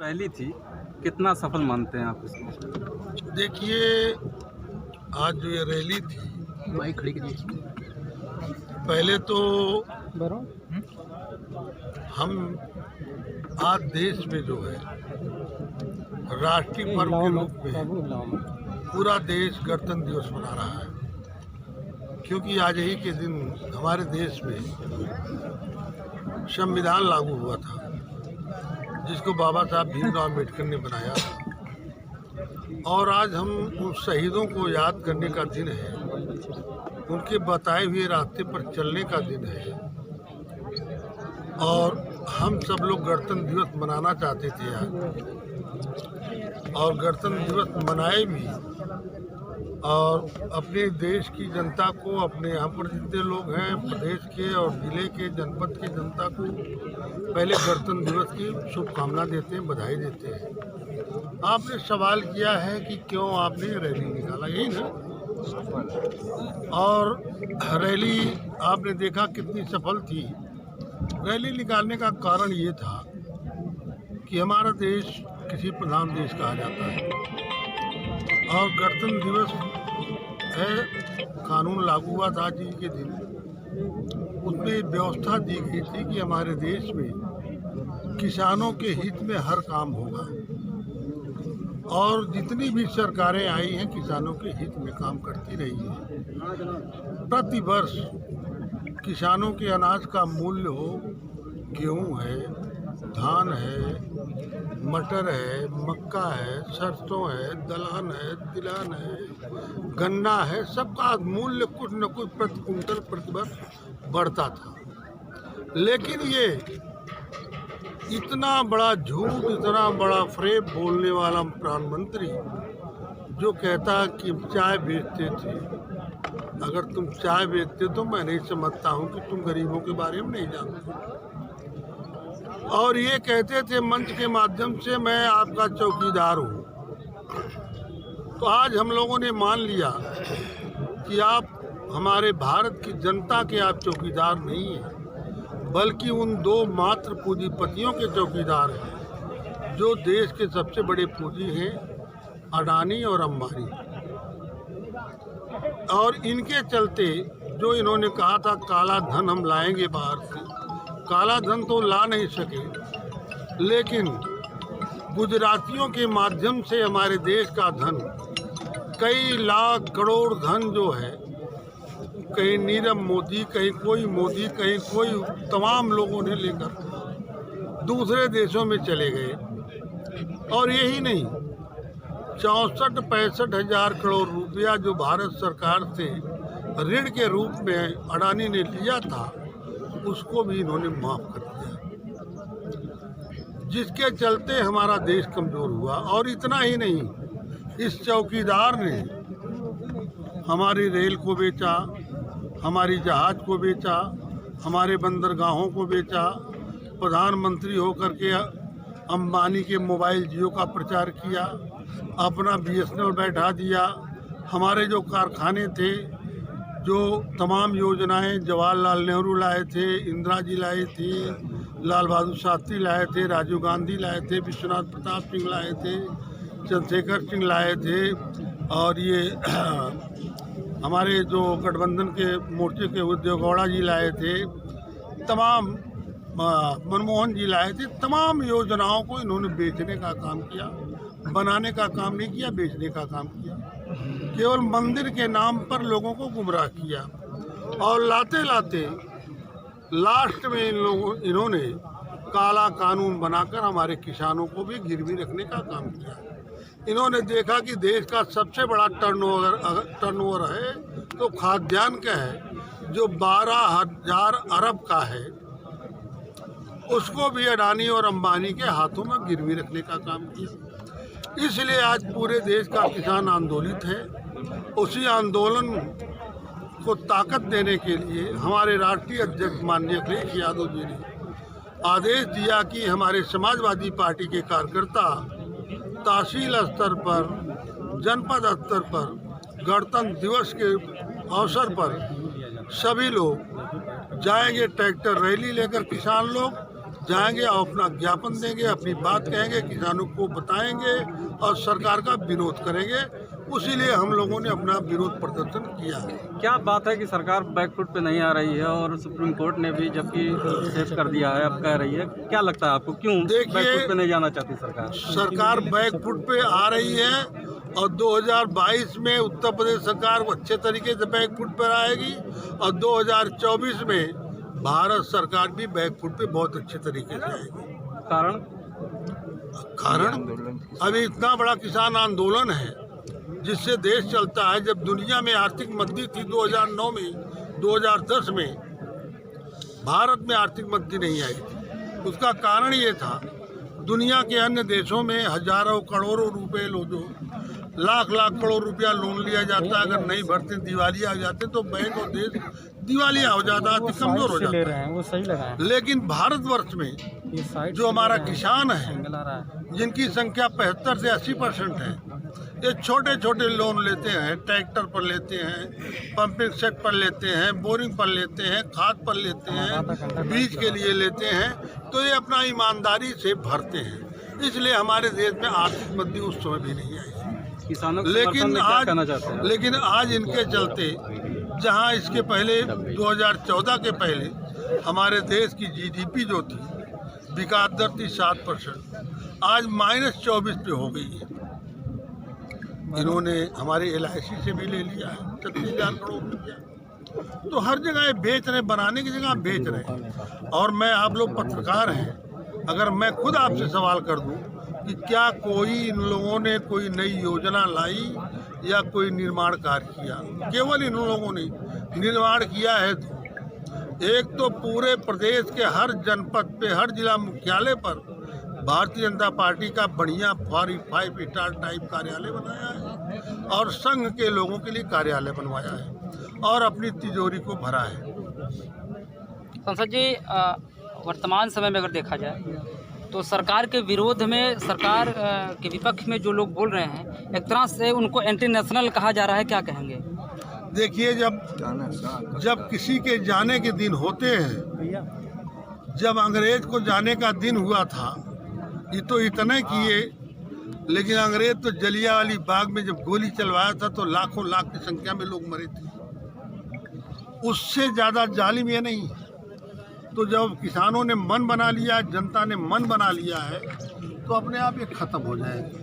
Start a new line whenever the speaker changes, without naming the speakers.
Rally थी, कितना सफल मानते हैं आप इसको?
देखिए, आज जो ये रैली थी, पहले तो हम आज देश में जो है राष्ट्रीय पर्व के रूप में पूरा देश गणतंत्र दिवस मना रहा है, क्योंकि आज ही के दिन हमारे देश में संविधान लागू हुआ था, जिसको बाबा साहब भीमराव अम्बेडकर ने बनाया। और आज हम उन शहीदों को याद करने का दिन है, उनके बताए हुए रास्ते पर चलने का दिन है। और हम सब लोग गणतंत्र दिवस मनाना चाहते थे आज, और गणतंत्र दिवस मनाए भी। और अपने देश की जनता को, अपने यहाँ पर जितने लोग हैं प्रदेश के और जिले के जनपद की जनता को पहले गणतंत्र दिवस की शुभकामना देते हैं, बधाई देते हैं। आपने सवाल किया है कि क्यों आपने रैली निकाला, यही ना? और रैली आपने देखा कितनी सफल थी। रैली निकालने का कारण ये था कि हमारा देश कृषि प्रधान देश कहा जाता है, और गणतंत्र दिवस है, कानून लागू हुआ था आज ही के दिन। उसमें व्यवस्था दी गई थी कि हमारे देश में किसानों के हित में हर काम होगा, और जितनी भी सरकारें आई हैं किसानों के हित में काम करती रही हैं। प्रति वर्ष किसानों के अनाज का मूल्य हो, गेहूँ है, धान है, मटर है, मक्का है, सरसों है, दलहन है, तिलहन है, गन्ना है, सबका मूल्य कुछ न कुछ प्रति कुंटल प्रति वर्ष बढ़ता था। लेकिन ये इतना बड़ा झूठ, इतना बड़ा फ्रेब बोलने वाला प्रधानमंत्री जो कहता कि चाय बेचते थे, अगर तुम चाय बेचते तो मैं नहीं समझता हूँ कि तुम गरीबों के बारे में नहीं जानते। और ये कहते थे मंच के माध्यम से, मैं आपका चौकीदार हूँ। तो आज हम लोगों ने मान लिया कि आप हमारे भारत की जनता के आप चौकीदार नहीं हैं, बल्कि उन दो मात्र पूंजीपतियों के चौकीदार हैं, जो देश के सबसे बड़े पूंजी हैं, अडानी और अंबानी। और इनके चलते जो इन्होंने कहा था काला धन हम लाएंगे बाहर से, काला धन तो ला नहीं सके, लेकिन गुजरातियों के माध्यम से हमारे देश का धन, कई लाख करोड़ धन जो है, कहीं नीरव मोदी, कहीं कोई मोदी, कहीं कोई, तमाम लोगों ने लेकर दूसरे देशों में चले गए। और यही नहीं, 64-65 हजार करोड़ रुपया जो भारत सरकार से ऋण के रूप में अडानी ने लिया था, उसको भी इन्होंने माफ कर दिया, जिसके चलते हमारा देश कमजोर हुआ। और इतना ही नहीं, इस चौकीदार ने हमारी रेल को बेचा, हमारी जहाज को बेचा, हमारे बंदरगाहों को बेचा, प्रधानमंत्री होकर के अंबानी के मोबाइल जियो का प्रचार किया, अपना BSNL बैठा दिया। हमारे जो कारखाने थे, जो तमाम योजनाएं जवाहरलाल नेहरू लाए थे, इंदिरा जी लाई थी, लाल बहादुर शास्त्री लाए थे, राजीव गांधी लाए थे, विश्वनाथ प्रताप सिंह लाए थे, चंद्रशेखर सिंह लाए थे, और ये हमारे जो गठबंधन के मोर्चे के देवेगौड़ा जी लाए थे, तमाम मनमोहन जी लाए थे। तमाम योजनाओं को इन्होंने बेचने का काम किया, बनाने का काम नहीं किया, बेचने का काम किया। केवल मंदिर के नाम पर लोगों को गुमराह किया, और लाते लाते लास्ट में इन्होंने काला कानून बनाकर हमारे किसानों को भी गिरवी रखने का काम किया। इन्होंने देखा कि देश का सबसे बड़ा टर्नओवर है तो खाद्यान्न का है, जो 12,000 अरब का है, उसको भी अडानी और अंबानी के हाथों में गिरवी रखने का काम किया। इसलिए आज पूरे देश का किसान आंदोलित है। उसी आंदोलन को ताकत देने के लिए हमारे राष्ट्रीय अध्यक्ष माननीय अखिलेश यादव जी ने आदेश दिया कि हमारे समाजवादी पार्टी के कार्यकर्ता तहसील स्तर पर, जनपद स्तर पर गणतंत्र दिवस के अवसर पर सभी लोग जाएंगे, ट्रैक्टर रैली लेकर किसान लोग, जाएंगे और अपना ज्ञापन देंगे, अपनी बात कहेंगे, किसानों को बताएंगे और सरकार का विरोध करेंगे। उसीलिए हम लोगों ने अपना विरोध प्रदर्शन किया है।
क्या बात है कि सरकार बैकफुट पे नहीं आ रही है और सुप्रीम कोर्ट ने भी जबकि सेफ कर दिया है, अब कह रही है, क्या लगता है आपको क्यों बैकफुट पे नहीं जाना चाहती सरकार?
सरकार बैकफुट पे आ रही है और 2022 में उत्तर प्रदेश सरकार अच्छे तरीके से बैकफुट पर आएगी और 2024 में भारत सरकार भी बैकफुट पे बहुत अच्छे तरीके से आएगी। कारण अभी इतना बड़ा किसान आंदोलन है जिससे देश चलता है। जब दुनिया में आर्थिक मंदी थी 2009 में, 2010 में भारत में आर्थिक मंदी नहीं आई थी। उसका कारण ये था, दुनिया के अन्य देशों में हजारों करोड़ों रुपए लाख करोड़ रुपया लोन लिया जाता है। अगर नहीं भरते, दिवालिया हो जाते, तो बैंक और देश दिवालिया हो जाता है, कमजोर हो जाता है।
वो सही लगा है।
लेकिन भारतवर्ष में जो हमारा किसान है, जिनकी संख्या 75 से 80% है, ये छोटे छोटे लोन लेते हैं, ट्रैक्टर पर लेते हैं, पंपिंग सेट पर लेते हैं, बोरिंग पर लेते हैं, खाद पर लेते हैं, बीज के लिए लेते हैं, तो ये अपना ईमानदारी से भरते हैं। इसलिए हमारे देश में आर्थिक मंदी उस समय भी नहीं आई।
किसानों
लेकिन आज इनके चलते, जहां इसके पहले 2014 के पहले हमारे देश की जीडीपी जो थी, विकास दर थी 7%, आज -24 पे हो गई है। इन्होंने हमारे LIC से भी ले लिया है 36,000 करोड़ रुपया। तो हर जगह ये बेच रहे, बनाने की जगह बेच रहे। और मैं, आप लोग पत्रकार हैं, अगर मैं खुद आपसे सवाल कर दूं कि क्या कोई इन लोगों ने कोई नई योजना लाई या कोई निर्माण कार्य किया? केवल इन लोगों ने निर्माण किया है। एक तो पूरे प्रदेश के हर जनपद पे, हर जिला मुख्यालय पर भारतीय जनता पार्टी का बढ़िया 5 स्टार टाइप कार्यालय बनाया है और संघ के लोगों के लिए कार्यालय बनवाया है और अपनी तिजोरी को भरा है।
संसद जी, वर्तमान समय में अगर देखा जाए तो सरकार के विरोध में, सरकार के विपक्ष में जो लोग बोल रहे हैं, एक तरह से उनको एंटी नेशनल कहा जा रहा है, क्या कहेंगे?
देखिए, जब किसी के जाने के दिन होते हैं, जब अंग्रेज को जाने का दिन हुआ था, ये तो इतने किए, लेकिन अंग्रेज तो जलियांवाला बाग में जब गोली चलवाया था तो लाखों लाख की संख्या में लोग मरे थे। उससे ज़्यादा जालिम ये नहीं। तो जब किसानों ने मन बना लिया, जनता ने मन बना लिया है, तो अपने आप ये खत्म हो जाएगा।